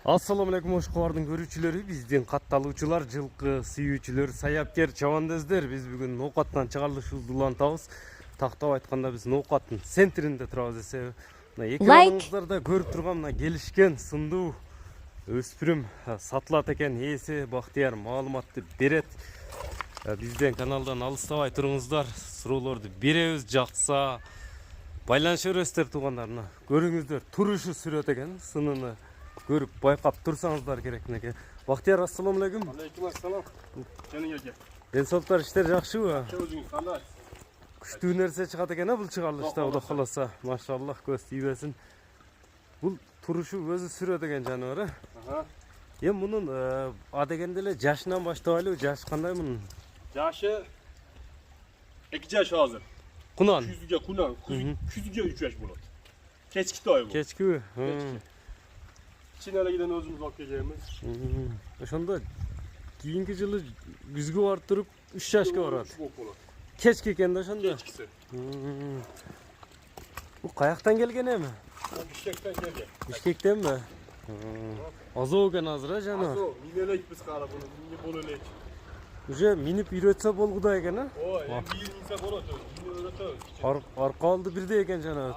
Assalamu alaikum oşqoардың көрүүчүлөрү, биздин катталуучулар, жылкы сүйүүчүлөр, саяпкер, чабандездер. Биз бүгүн ноокаттан чыгарылышыбызды улантабыз. Тактап айтканда биз ноокаттын центринде турабыз эсеби. Мына экраныңыздарда көрүп турган мына келишкен сындуу өспүрүм сатылат экен. Ээси Бактияр маалыматты берет. Бизден каналдан алыстабай туруңуздар, суроолорду беребиз. Жакса байланыша бересиздер туугандар. Мына көрүңүздөр, турушу сүрөт экен, сынын көрүп байкап турсаңыздар керек неке. Бактияр, ассаламу алейкум. Алейкум ассалам. Жаның эке. Денсаулыктар, иштер жакшыбы? Өзүңүз кандай? Күчтүү нерсе чыгат экен бул чыгарылышта, Кудай кааласа. Машаллах, көз тийбесин. Бул турушу өзү сүрөт экен жаныбар, Эми мунун адегенде эле жашынан баштабайлы, жаш кандай мунун? Жашы 2 жаш азыр. Кунан. Күзгө 3 жаш болот. Кечки той бул. Кечкиби? Чинелегиден өзүмүз алып келгенбиз. Ошондо кийинки жылы күзгө барып туруп 3 жашка барат. Болот. Кечки экен да ошондо. Кечкиси. Бул каяктан келген эми? Бишкектен келген. Бишкектенби? Азоо экен азыр, жана. Азоо, мине элек биз кара буну, мине боло элек. Уже минип үйрөтсө болгудай экен, а? Ой, эми минсе болот, мине үйрөтөбүз. Арка алды бирдей экен жана.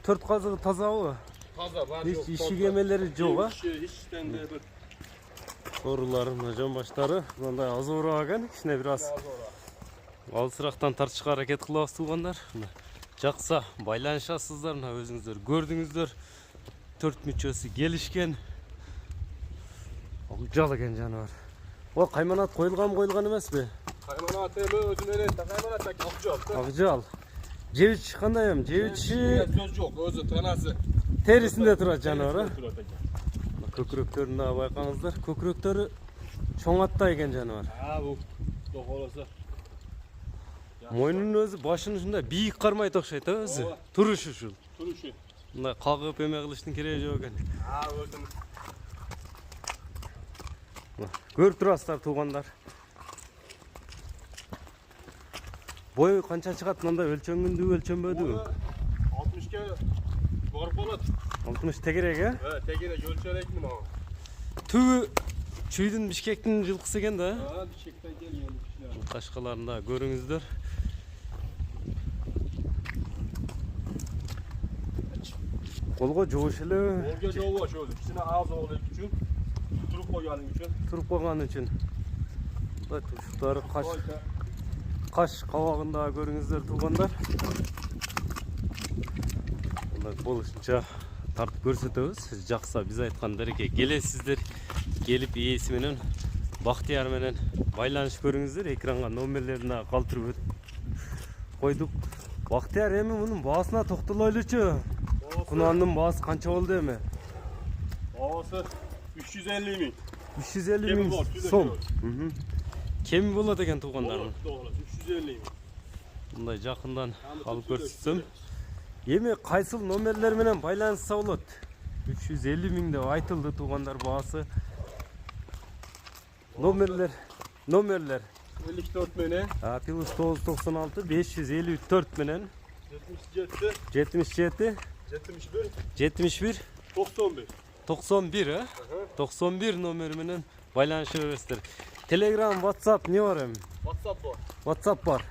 4 казыгы тазабы? Таза, бар Hiç жок. işi gemeleri yok ha? Иштен да бир. Soruların hocam başları. Bundan az uğragan. İçine biraz alsıraqtan tartışqa hareket kılabız tuğanlar. Жақса байланышасыздар, өзіңіздер көрдіңіздер. 4 мүчөсү келишкен. Жал экен жаныбар. О, кайманат коюлган эмес бе? Кайманат эми өзүнө эле кайманат акжал. Акжал. Жебич кандай эми? Жебичи сөз жок, өзү танасы. терисинде турат жаныбар, Көкүрөктөрүн да байкаңыздар. Көкүрөктөрү чоң атта экен жаныбар. Бул доколосо. Мойнунун өзү башын ушундай бийик кармайт окшойт, өзү. Турушу ушул. Турушу. Мындай кагып эме кылыштын кереги жок экен. Өзүм. Көрүп турасыздар туугандар. Бою канча чыгат, мындай өлчөнгүндүбү, өлчөнбөдүбү? 60га барып болот. 60 тегерек, э? Тегерек өлчөрөк мына. Түбү чүйдүн Бишкектин жылкысы экен да? Бишкектен келген кишилер. Кашкаларында көрүңүздөр. Колго жобуш эле. Колго жобуш өзү. Кичине аз болуу үчүн, туруп койгон үчүн. Туруп койгон үчүн. Мындай тушуктары каш кабагында көрүңүздөр туугандар. Мындай болушунча тартып көрсөтөбүз. Жакса биз айткан дереке келесиздер. Келип ээси менен Бактияр менен байланыш көрүңүздөр. Экранга номерлерин калтырып койдук. Бактияр, эми мунун баасына токтолойлучу. Кунандын баасы канча болду эми? Баасы 350 миң. 350 миң сом. Кеми болот экен туугандар. 350 миң. Мындай жакындан алып көрсөтсөм. Эми кайсыл номерлер менен байланышса болот? 350 миң деп айтылды туугандар баасы. Номерлер 54 менен. Плюс 996 554 менен 77 71 91 91, 91 номер менен байланыша бересиздер. Telegram, WhatsApp не бар эми? WhatsApp бар.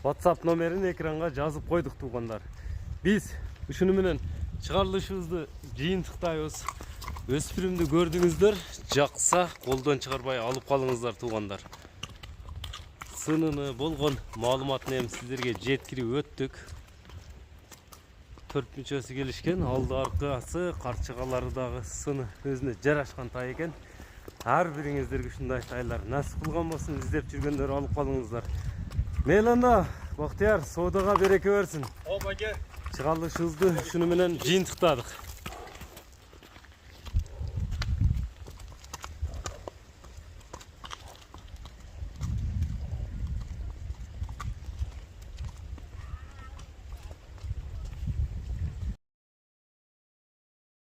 WhatsApp номерин экранга жазып койдук туугандар. Биз ушуну менен чыгарылышыбызды жыйынтыктайбыз. Өспүрүмдү көрдүңүздөр, жакса колдон чыгарбай алып калыңыздар туугандар. Сыныны болгон маалыматын эми сиздерге жеткирип өттүк. 4 мүчөсү келишкен, алды аркасы, карчыгалары дагы сыны өзүнө жарашкан тай экен. Ар бириңиздерге ушундай тайлар насип кылган болсун, издеп жүргөндөр алып калыңыздар. Мейланда Бактияр, соодага береке берсин. О, баке. Чыгарылышыбызды ушуну менен жыйынтыктадык.